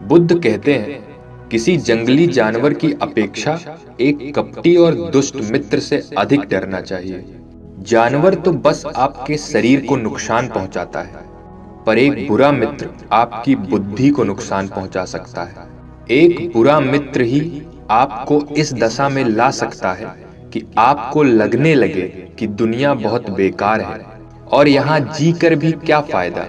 बुद्ध कहते हैं, किसी जंगली जानवर की अपेक्षा एक कपटी और दुष्ट मित्र से अधिक डरना चाहिए। जानवर तो बस आपके शरीर को नुकसान पहुंचाता है, पर एक बुरा मित्र आपकी बुद्धि को नुकसान पहुंचा सकता है। एक बुरा मित्र ही आपको इस दशा में ला सकता है कि आपको लगने लगे कि दुनिया बहुत बेकार है और यहाँ जीकर भी क्या फायदा।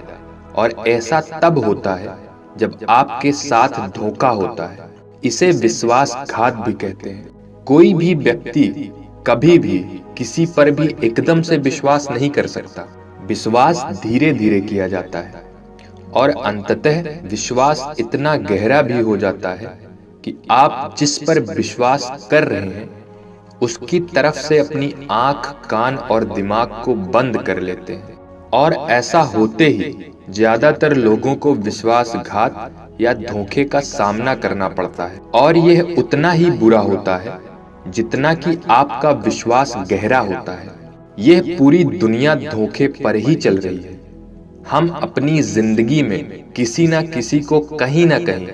और ऐसा तब होता है जब आपके साथ धोखा होता है। इसे विश्वासघात भी कहते हैं। कोई भी व्यक्ति कभी भी किसी पर भी एकदम से विश्वास नहीं कर सकता। विश्वास धीरे धीरे किया जाता है और अंततः विश्वास इतना गहरा भी हो जाता है कि आप जिस पर विश्वास कर रहे हैं उसकी तरफ से अपनी आंख, कान और दिमाग को बंद कर लेते हैं। और ऐसा होते ही ज्यादातर लोगों को विश्वासघात या धोखे का सामना करना पड़ता है, और यह उतना ही बुरा होता है जितना कि आपका विश्वास गहरा होता है। यह पूरी दुनिया धोखे पर ही चल रही है। हम अपनी जिंदगी में किसी न किसी को कहीं ना कहीं,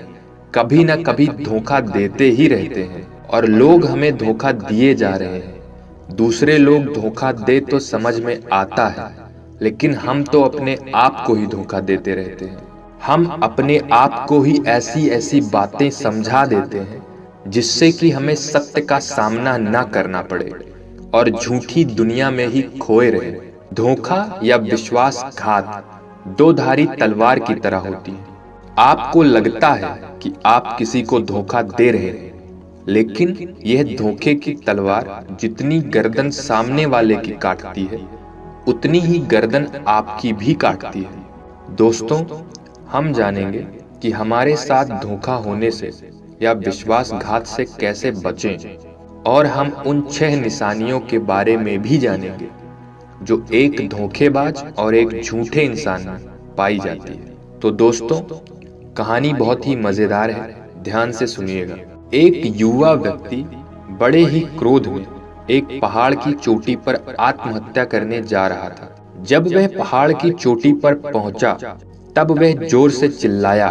कभी ना कभी धोखा देते ही रहते हैं, और लोग हमें धोखा दिए जा रहे हैं। दूसरे लोग धोखा दे तो समझ में आता है, लेकिन हम तो अपने आप को ही धोखा देते रहते हैं। हम अपने आप को ही ऐसी ऐसी बातें समझा देते हैं जिससे कि हमें सत्य का सामना ना करना पड़े और झूठी दुनिया में ही खोए रहे। धोखा या विश्वासघात दो धारी तलवार की तरह होती है। आपको लगता है कि आप किसी को धोखा दे रहे हैं, लेकिन यह धोखे की तलवार जितनी गर्दन सामने वाले की काटती है, उतनी ही गर्दन आपकी भी काटती है। दोस्तों, हम जानेंगे कि हमारे साथ धोखा होने से या विश्वासघात से कैसे बचें, और हम उन 6 निशानियों के बारे में भी जानेंगे जो एक धोखेबाज और एक झूठे इंसान में पाई जाती है। तो दोस्तों, कहानी बहुत ही मजेदार है, ध्यान से सुनिएगा। एक युवा व्यक्ति बड़े ही क्रोध में एक पहाड़ की चोटी पर आत्महत्या करने जा रहा था। जब वह पहाड़ की चोटी पर पहुंचा, तब वह जोर से चिल्लाया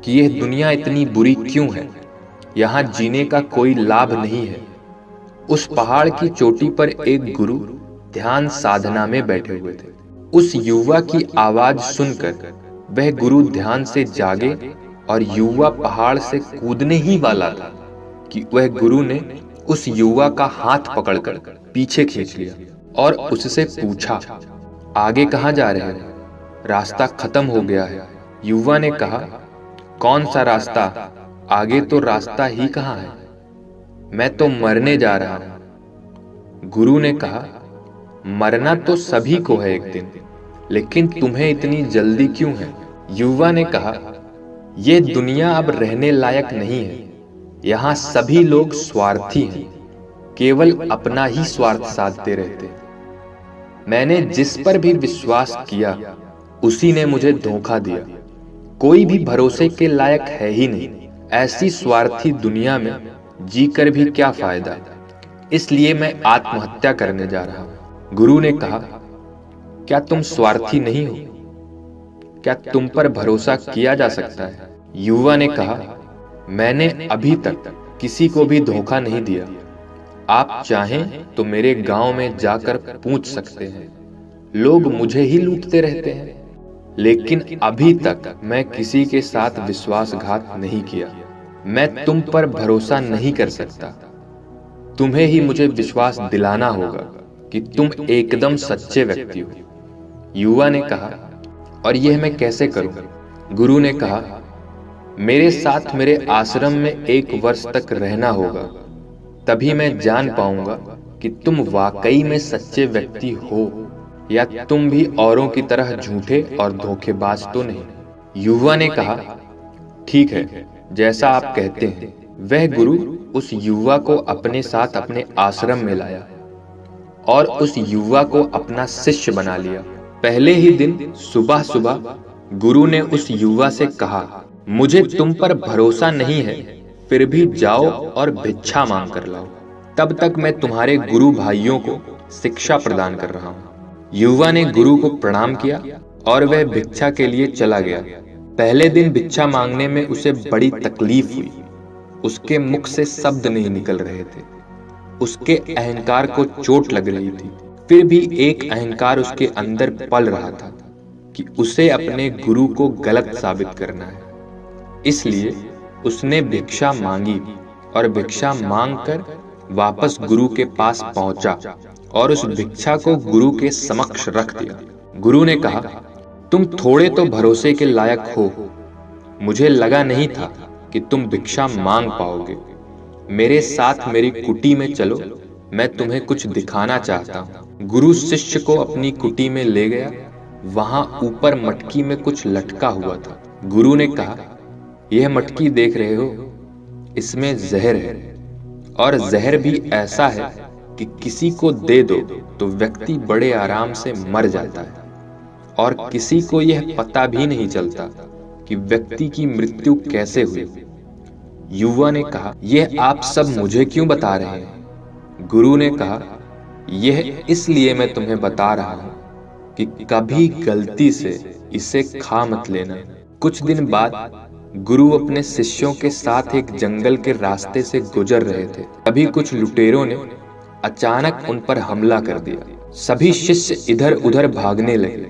कि यह दुनिया इतनी बुरी क्यों है, यहाँ जीने का कोई लाभ नहीं है। उस पहाड़ की चोटी पर एक गुरु ध्यान साधना में बैठे हुए थे। उस युवा की आवाज सुनकर वह गुरु ध्यान से जागे और युवा पहाड़ से कूदने ही वाला था कि वह गुरु ने उस युवा का हाथ पकड़कर पीछे खींच लिया और उससे पूछा, आगे कहाँ जा रहे हो? रास्ता खत्म हो गया है। युवा ने कहा, कौन सा रास्ता? आगे तो रास्ता ही कहाँ है, मैं तो मरने जा रहा हूं। गुरु ने कहा, मरना तो सभी को है एक दिन, लेकिन तुम्हें इतनी जल्दी क्यों है? युवा ने कहा, यह दुनिया अब रहने लायक नहीं है। यहाँ सभी लोग स्वार्थी हैं, केवल अपना ही स्वार्थ साधते रहते। मैंने जिस पर भी विश्वास किया उसी ने मुझे धोखा दिया। कोई भी भरोसे के लायक है ही नहीं। ऐसी स्वार्थी दुनिया में जीकर भी क्या फायदा, इसलिए मैं आत्महत्या करने जा रहा हूं। गुरु ने कहा, क्या तुम स्वार्थी नहीं हो? क्या तुम पर भरोसा किया जा सकता है? युवा ने कहा, मैंने अभी तक किसी को भी धोखा नहीं दिया। आप चाहें तो मेरे गांव में जाकर पूछ सकते हैं। लोग मुझे ही लूटते रहते हैं, लेकिन अभी तक मैं किसी के साथ विश्वासघात नहीं किया। मैं तुम पर भरोसा नहीं कर सकता। तुम्हें ही मुझे विश्वास दिलाना होगा कि तुम एकदम सच्चे व्यक्ति हो। युवा ने कहा, और यह मैं कैसे करूं? गुरु ने कहा, मेरे साथ मेरे आश्रम में 1 वर्ष तक रहना होगा, तभी मैं जान पाऊंगा कि तुम वाकई में सच्चे व्यक्ति हो या तुम भी औरों की तरह झूठे और धोखेबाज तो नहीं। युवा ने कहा, ठीक है, जैसा आप कहते हैं। वह गुरु उस युवा को अपने साथ अपने आश्रम में लाया और उस युवा को अपना शिष्य बना लिया। पहले ही दिन सुबह सुबह गुरु ने उस युवा से कहा, मुझे तुम पर भरोसा नहीं है, फिर भी जाओ और भिक्षा मांग कर लाओ। तब तक मैं तुम्हारे गुरु भाइयों को शिक्षा प्रदान कर रहा हूँ। युवा ने गुरु को प्रणाम किया और वह भिक्षा के लिए चला गया। पहले दिन भिक्षा मांगने में उसे बड़ी तकलीफ हुई। उसके मुख से शब्द नहीं निकल रहे थे। उसके अहंकार को चोट लग रही थी। फिर भी एक अहंकार उसके अंदर पल रहा था कि उसे अपने गुरु को गलत साबित करना है। इसलिए उसने भिक्षा मांगी और भिक्षा मांगकर वापस गुरु के पास पहुंचा और उस भिक्षा को गुरु के समक्ष रख दिया। गुरु ने कहा, तुम थोड़े तो भरोसे के लायक हो। मुझे लगा नहीं था कि तुम भिक्षा मांग पाओगे। मेरे साथ मेरी कुटी में चलो, मैं तुम्हें कुछ दिखाना चाहता हूँ। गुरु शिष्य को अपनी कुटी में ले गया। वहां ऊपर मटकी में कुछ लटका हुआ था। गुरु ने कहा, यह मटकी देख रहे हो, इसमें जहर है, और जहर भी ऐसा है कि किसी को दे दो तो व्यक्ति बड़े आराम से मर जाता है, और किसी को यह पता भी नहीं चलता कि व्यक्ति की मृत्यु कैसे हुई। युवा ने कहा, यह आप सब मुझे क्यों बता रहे हैं? गुरु ने कहा, यह इसलिए मैं तुम्हें बता रहा हूं कि कभी गलती से इसे खा मत लेना। कुछ दिन बाद गुरु अपने शिष्यों के साथ एक जंगल के रास्ते से गुजर रहे थे। तभी कुछ लुटेरों ने अचानक उन पर हमला कर दिया। सभी शिष्य इधर उधर भागने लगे,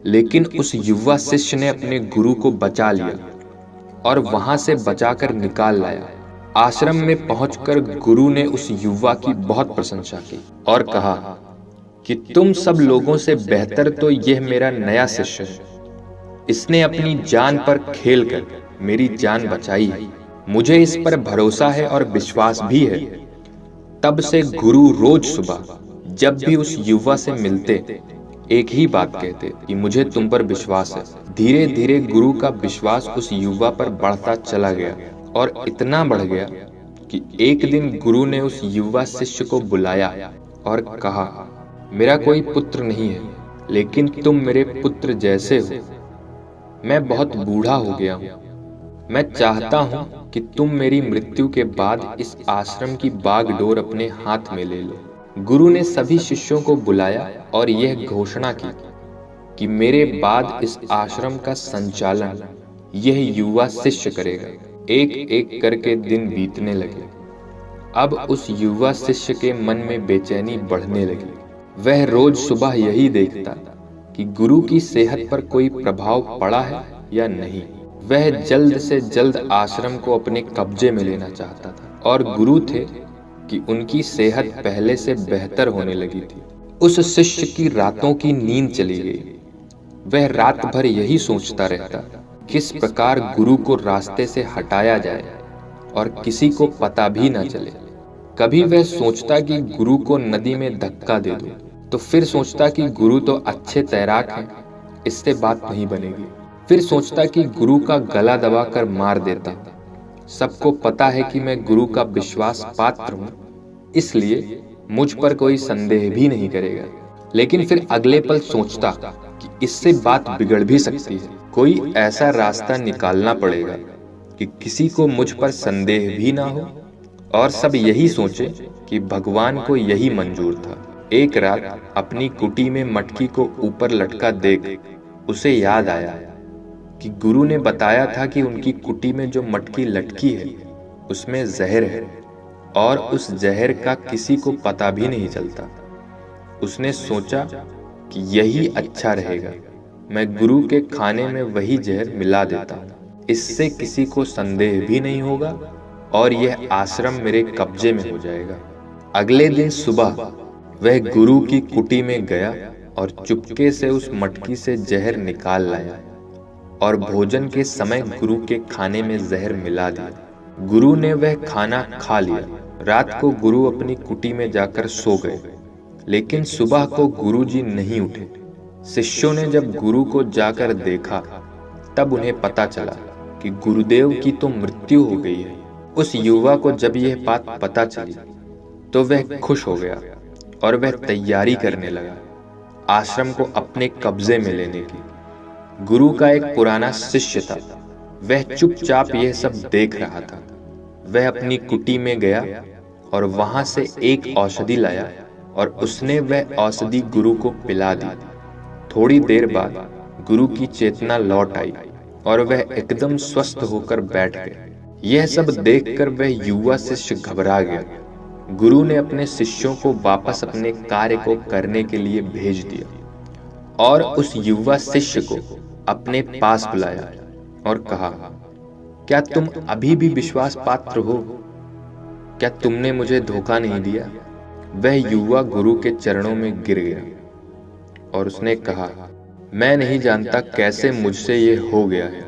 लेकिन उस युवा शिष्य ने अपने गुरु को बचा लिया और वहां से बचाकर निकाल लाया। आश्रम में पहुंचकर गुरु ने उस युवा की बहुत प्रशंसा की और कहा कि तुम सब लोगों से बेहतर तो यह मेरा नया शिष्य है। इसने अपनी जान पर खेलकर मेरी जान बचाई है। मुझे इस पर भरोसा है और विश्वास भी है। तब से गुरु रोज सुबह जब भी उस युवा से मिलते एक ही बात कहते कि मुझे तुम पर विश्वास है। धीरे धीरे गुरु का विश्वास उस युवा पर बढ़ता चला गया और इतना बढ़ गया कि एक दिन गुरु ने उस युवा शिष्य को बुलाया और कहा, मेरा कोई पुत्र नहीं है, लेकिन तुम मेरे पुत्र जैसे हो। मैं बहुत बूढ़ा हो गया हूँ। मैं चाहता हूँ कि तुम मेरी मृत्यु के बाद इस आश्रम की बागडोर अपने हाथ में ले लो। गुरु ने सभी शिष्यों को बुलाया और यह घोषणा की कि मेरे बाद इस आश्रम का संचालन यह युवा शिष्य करेगा। एक एक करके दिन बीतने लगे। अब उस युवा शिष्य के मन में बेचैनी बढ़ने लगी। वह रोज सुबह यही देखता कि गुरु की सेहत पर कोई प्रभाव पड़ा है या नहीं। वह जल्द से जल्द आश्रम को अपने कब्जे में लेना चाहता था, और गुरु थे कि उनकी सेहत पहले से बेहतर होने लगी थी। उस शिष्य की रातों की नींद चली गई। वह रात भर यही सोचता रहता किस प्रकार गुरु को रास्ते से हटाया जाए और किसी को पता भी ना चले। कभी वह सोचता कि गुरु को नदी में धक्का दे दो, तो फिर सोचता कि गुरु तो अच्छे तैराक हैं, इससे बात नहीं बनेगी। फिर सोचता कि गुरु का गला दबाकर मार देता। सबको पता है कि मैं गुरु का विश्वास पात्र हूँ, इसलिए मुझ पर कोई संदेह भी नहीं करेगा। लेकिन फिर अगले पल सोचता कि इससे बात बिगड़ भी सकती है। कोई ऐसा रास्ता निकालना पड़ेगा कि किसी को मुझ पर संदेह भी ना हो और सब यही सोचे कि भगवान को यही मंजूर था। एक रात अपनी कुटी में मटकी को ऊपर लटका देख उसे याद आया कि गुरु ने बताया था कि उनकी कुटी में जो मटकी लटकी है उसमें जहर है और उस जहर का किसी को पता भी नहीं चलता। उसने सोचा कि यही अच्छा रहेगा, मैं गुरु के खाने में वही जहर मिला देता हूँ। इससे किसी को संदेह भी नहीं होगा और यह आश्रम मेरे कब्जे में हो जाएगा। अगले दिन सुबह वह गुरु की कुटी में गया और चुपके से उस मटकी से जहर निकाल लाया और भोजन के समय गुरु के खाने में जहर मिला दिया। गुरु ने वह खाना खा लिया। रात को गुरु अपनी कुटी में जाकर सो गए, लेकिन सुबह को गुरु जी नहीं उठे। शिष्यों ने जब गुरु को जाकर देखा तब उन्हें पता चला कि गुरुदेव की तो मृत्यु हो गई है। उस युवा को जब यह बात पता चली तो वह खुश हो गया और वह तैयारी करने लगा आश्रम को अपने कब्जे में लेने की। गुरु का एक पुराना शिष्य था, वह चुपचाप यह सब देख रहा था। वह अपनी कुटी में गया और वहां से एक औषधि लाया और उसने वह औषधि गुरु को पिला दी। थोड़ी देर बाद गुरु की चेतना लौट आई और वह एकदम स्वस्थ होकर बैठ गए। यह सब देखकर वह युवा शिष्य घबरा गया। गुरु ने अपने शिष्यों को वापस अपने कार्य को करने के लिए भेज दिया और उस युवा शिष्य को अपने पास बुलाया और कहा, क्या तुम अभी भी विश्वास पात्र हो? क्या तुमने मुझे धोखा नहीं दिया? वह युवा गुरु के चरणों में गिर गया और उसने कहा, मैं नहीं जानता कैसे मुझसे ये हो गया है।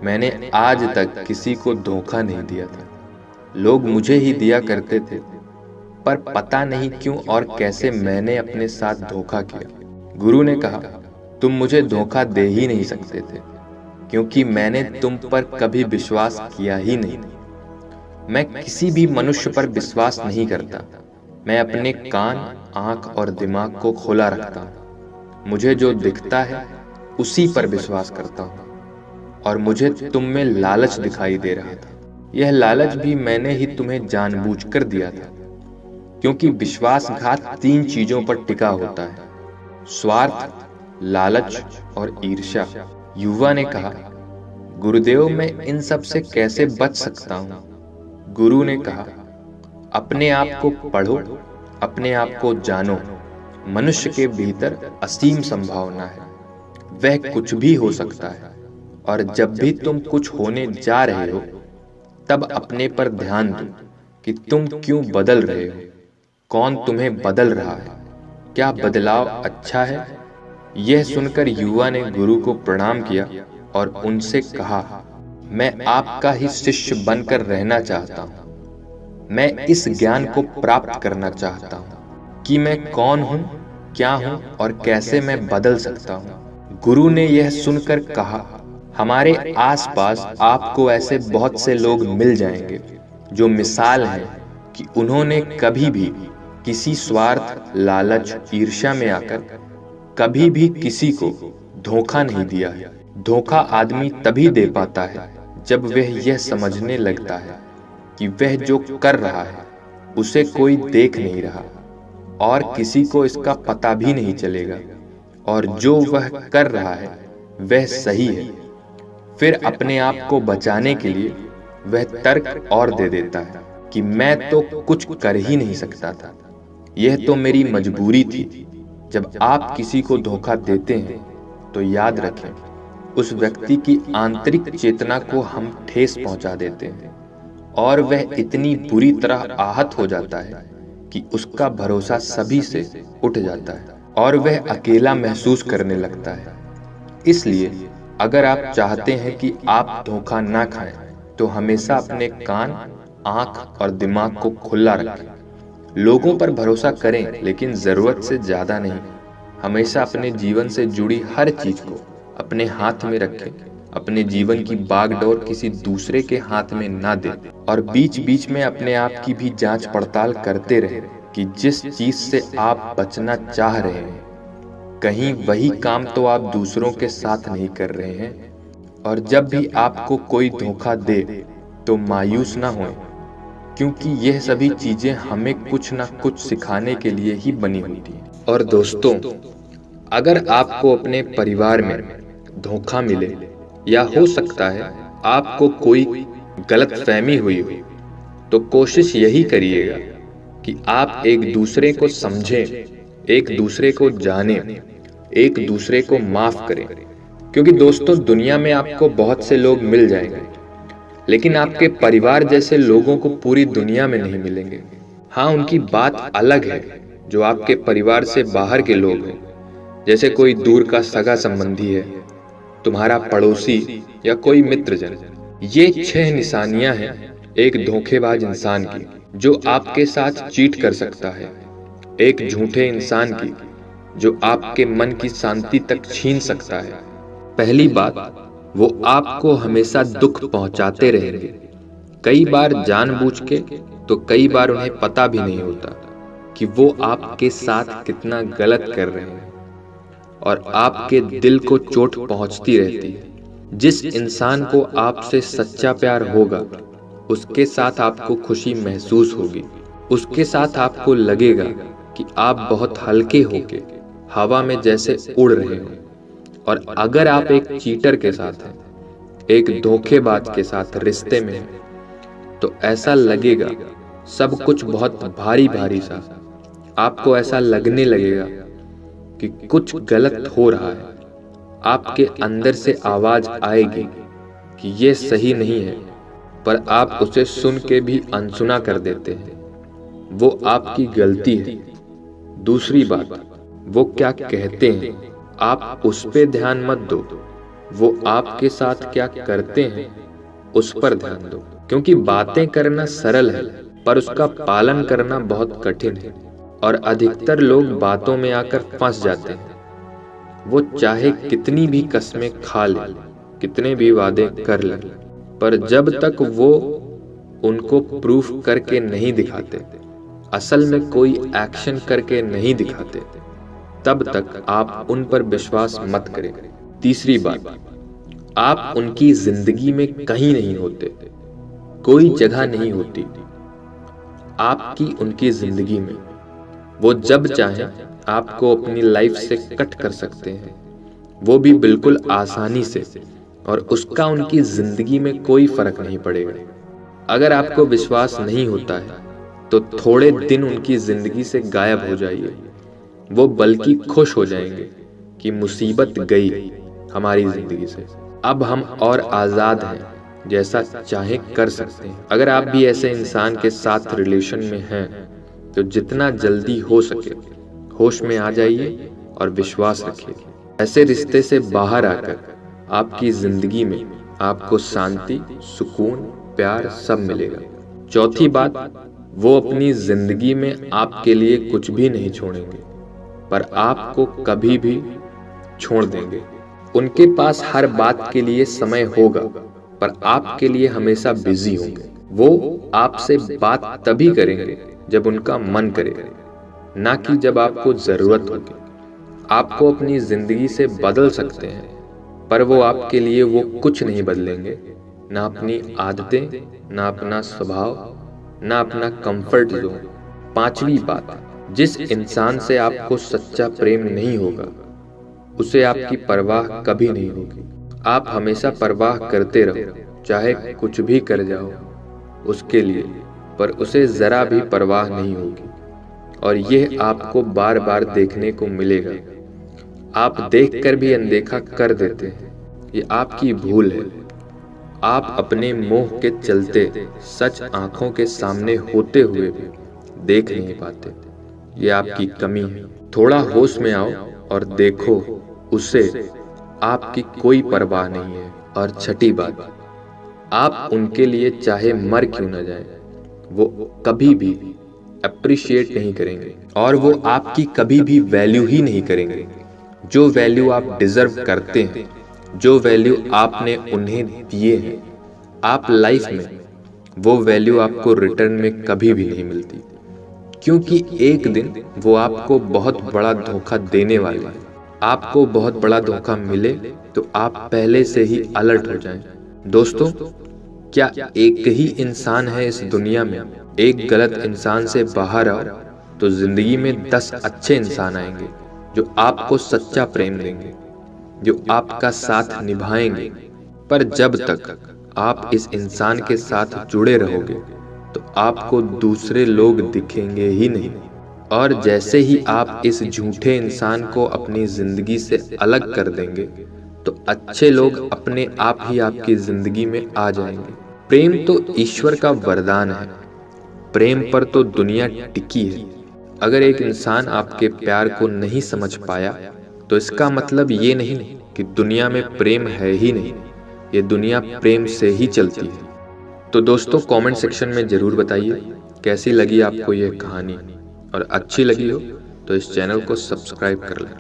मैंने आज तक किसी को धोखा नहीं दिया था। लोग मुझे ही दिया करते थे, पर पता नहीं क्यों और कैसे मैंने अपने साथ धोखा किया। गुरु ने कहा, तुम मुझे धोखा दे ही नहीं सकते थे, क्योंकि मैंने तुम पर कभी विश्वास किया ही नहीं। मैं किसी भी मनुष्य पर विश्वास नहीं करता। मैं अपने कान, आंख और दिमाग को खुला रखता हूँ। मुझे जो दिखता है उसी पर विश्वास करता हूँ। और मुझे तुम में लालच दिखाई दे रहा था। यह लालच भी मैंने ही तुम्हें जानबूझकर दिया था, क्योंकि विश्वासघात 3 चीजों पर टिका होता है: स्वार्थ, लालच और ईर्ष्या। युवा ने कहा, गुरुदेव, मैं इन सब से कैसे बच सकता हूँ? गुरु ने कहा, अपने आप को पढ़ो, अपने आप को जानो। मनुष्य के भीतर असीम संभावना है। वह कुछ भी हो सकता है। और जब भी तुम कुछ होने जा रहे हो, तब अपने पर ध्यान दो कि तुम क्यों बदल रहे हो, कौन तुम्हें बदल रहा है, क्या बदलाव अच्छा है? यह सुनकर युवा ने गुरु को प्रणाम किया और उनसे कहा, मैं आपका ही शिष्य बनकर रहना चाहता हूँ। मैं इस ज्ञान को प्राप्त करना चाहता हूँ कि मैं कौन हूँ, क्या हूँ और कैसे मैं बदल सकता हूँ। गुरु ने यह सुनकर कहा, हमारे आसपास आपको ऐसे बहुत से लोग मिल जाएंगे जो मिसाल हैं कि उन्होंने कभी भी किसी स्वार्थ, लालच, ईर्ष्या में आकर कभी भी किसी को धोखा नहीं दिया है। धोखा आदमी तभी दे पाता है जब वह यह समझने लगता है कि वह जो कर रहा है उसे कोई देख नहीं रहा और किसी को इसका पता भी नहीं चलेगा, और जो वह कर रहा है वह सही है। फिर अपने आप को बचाने के लिए वह तर्क और दे देता है कि मैं तो कुछ कर ही नहीं सकता था, यह तो मेरी मजबूरी थी। जब आप किसी को धोखा देते हैं तो याद रखें, उस व्यक्ति की आंतरिक चेतना को हम ठेस पहुंचा देते हैं और वह इतनी बुरी तरह आहत हो जाता है कि उसका भरोसा सभी से उठ जाता है और वह अकेला महसूस करने लगता है। इसलिए अगर आप चाहते हैं कि आप धोखा ना खाएं, तो हमेशा अपने कान, आंख और दिमाग को खुला रखें। लोगों पर भरोसा करें, लेकिन जरूरत से ज्यादा नहीं। हमेशा अपने जीवन से जुड़ी हर चीज को अपने हाथ में रखें। अपने जीवन की बागडोर किसी दूसरे के हाथ में ना दें और बीच बीच में अपने आप की भी जांच पड़ताल करते रहें कि जिस चीज से आप बचना चाह रहे हैं, कहीं वही काम तो आप दूसरों के साथ नहीं कर रहे हैं। और जब भी आपको कोई धोखा दे तो मायूस ना होएं, क्योंकि यह सभी चीजें हमें कुछ ना कुछ सिखाने के लिए ही बनी होती हैं। और दोस्तों, अगर आपको अपने परिवार में धोखा मिले या हो सकता है आपको कोई गलतफहमी हुई हो, तो कोशिश यही करिएगा कि आप एक दूसरे को समझें, एक दूसरे को जानें, एक दूसरे को माफ करें। क्योंकि दोस्तों, दुनिया में आपको बहुत से लोग मिल जाएंगे, लेकिन आपके परिवार जैसे लोगों को पूरी दुनिया में नहीं मिलेंगे। हाँ, उनकी बात अलग है जो आपके परिवार से बाहर के लोग हैं, जैसे कोई दूर का सगा संबंधी है, तुम्हारा पड़ोसी या कोई मित्रजन। ये 6 निशानियां हैं एक धोखेबाज इंसान की, जो आपके साथ चीट कर सकता है। एक झूठे इंसान की, जो आपके मन की शांति तक छीन सकता है। पहली बात, वो आपको हमेशा दुख पहुंचाते रहेंगे, कई बार जानबूझ के, तो कई बार उन्हें पता भी नहीं होता कि वो आपके साथ कितना गलत कर रहे हैं और आपके दिल को चोट पहुंचती रहती है। जिस इंसान को आपसे सच्चा प्यार होगा, उसके साथ आपको खुशी महसूस होगी। उसके साथ आपको लगेगा कि आप बहुत हल्के होके हवा में जैसे उड़ रहे हो। और अगर आप एक चीटर के साथ हैं, एक धोखेबाज के साथ रिश्ते में हैं, तो ऐसा लगेगा सब कुछ बहुत भारी भारी सा। आपको ऐसा लगने लगेगा कि कुछ गलत हो रहा है। आपके अंदर से आवाज आएगी कि ये सही नहीं है, पर आप उसे सुन के भी अनसुना कर देते हैं। वो आपकी गलती है। दूसरी बात, वो क्या कहते हैं आप उस पे ध्यान मत दो, वो आपके साथ क्या करते हैं उस पर ध्यान दो। क्योंकि बातें करना सरल है, पर उसका पालन करना बहुत कठिन है। और अधिकतर लोग बातों में आकर फंस जाते हैं। वो चाहे कितनी भी कस्में खा ले, कितने भी वादे कर ले, पर जब तक वो उनको प्रूफ करके नहीं दिखाते, असल में कोई एक्शन करके नहीं दिखाते, तब तक आप उन पर विश्वास मत करें। तीसरी बात, आप उनकी जिंदगी में कहीं नहीं होते, कोई जगह नहीं होती आपकी उनकी जिंदगी में। वो जब चाहें आपको अपनी लाइफ से कट कर सकते हैं, वो भी बिल्कुल आसानी से, और उसका उनकी जिंदगी में कोई फर्क नहीं पड़ेगा। अगर आपको विश्वास नहीं होता है तो थोड़े दिन उनकी जिंदगी से गायब हो जाइए। वो बल्कि खुश हो जाएंगे कि मुसीबत गई हमारी जिंदगी से, अब हम और आजाद हैं, जैसा चाहे कर सकते हैं। अगर आप भी ऐसे इंसान के साथ रिलेशन में हैं तो जितना जल्दी हो सके होश में आ जाइए और विश्वास रखिए। ऐसे रिश्ते से बाहर आकर आपकी जिंदगी में आपको शांति, सुकून, प्यार सब मिलेगा। चौथी बात, वो अपनी जिंदगी में आपके लिए कुछ भी नहीं छोड़ेंगे, पर आपको कभी भी छोड़ देंगे। उनके पास हर बात के लिए समय होगा, पर आपके लिए हमेशा बिजी होंगे। वो आपसे बात तभी करेंगे जब उनका मन करे, ना कि जब आपको जरूरत होगी। आपको अपनी जिंदगी से बदल सकते हैं, पर वो आपके लिए वो कुछ नहीं बदलेंगे, ना अपनी आदतें, ना अपना स्वभाव, ना अपना कंफर्ट जोन। पांचवी बात, जिस इंसान से आपको सच्चा प्रेम नहीं होगा उसे आपकी परवाह कभी नहीं होगी। आप हमेशा परवाह करते रहो, चाहे कुछ भी कर जाओ उसके लिए, पर उसे जरा भी परवाह नहीं होगी। और यह आपको बार बार देखने को मिलेगा। आप देखकर भी अनदेखा कर देते हैं, ये आपकी भूल है। आप अपने मोह के चलते सच आंखों के सामने होते हुए भी देख नहीं पाते, ये आपकी कमी है। थोड़ा होश में आओ और देखो उसे आपकी कोई परवाह नहीं है। और छठी बात, आप उनके लिए चाहे मर क्यों न जाए, वो कभी भी अप्रिशिएट नहीं करेंगे, और वो आपकी कभी भी वैल्यू ही नहीं करेंगे। जो वैल्यू आप डिजर्व करते हैं, जो वैल्यू आपने उन्हें दिए हैं, आप लाइफ में वो वैल्यू आपको रिटर्न में कभी भी नहीं मिलती। क्योंकि एक दिन वो आपको बहुत बड़ा धोखा देने वाले हैं। आपको बहुत बड़ा धोखा मिले तो आप पहले से ही अलर्ट हो जाएं। दोस्तों, क्या एक ही इंसान है इस दुनिया में? एक गलत इंसान से बाहर आओ तो जिंदगी में 10 अच्छे इंसान आएंगे जो आपको सच्चा प्रेम देंगे, जो आपका साथ निभाएंगे। पर जब तक आप इस इंसान के साथ जुड़े रहोगे तो आपको दूसरे लोग दिखेंगे ही नहीं। और जैसे ही आप इस झूठे इंसान को अपनी जिंदगी से अलग कर देंगे तो अच्छे लोग अपने आप ही आपकी जिंदगी में आ जाएंगे। प्रेम तो ईश्वर का वरदान है, प्रेम पर तो दुनिया टिकी है। अगर एक इंसान आपके प्यार को नहीं समझ पाया तो इसका मतलब ये नहीं कि दुनिया में प्रेम है ही नहीं, ये दुनिया प्रेम से ही चलती है। तो दोस्तों, कमेंट सेक्शन में जरूर बताइए कैसी लगी आपको ये कहानी, और अच्छी लगी हो तो इस चैनल को सब्सक्राइब कर लें।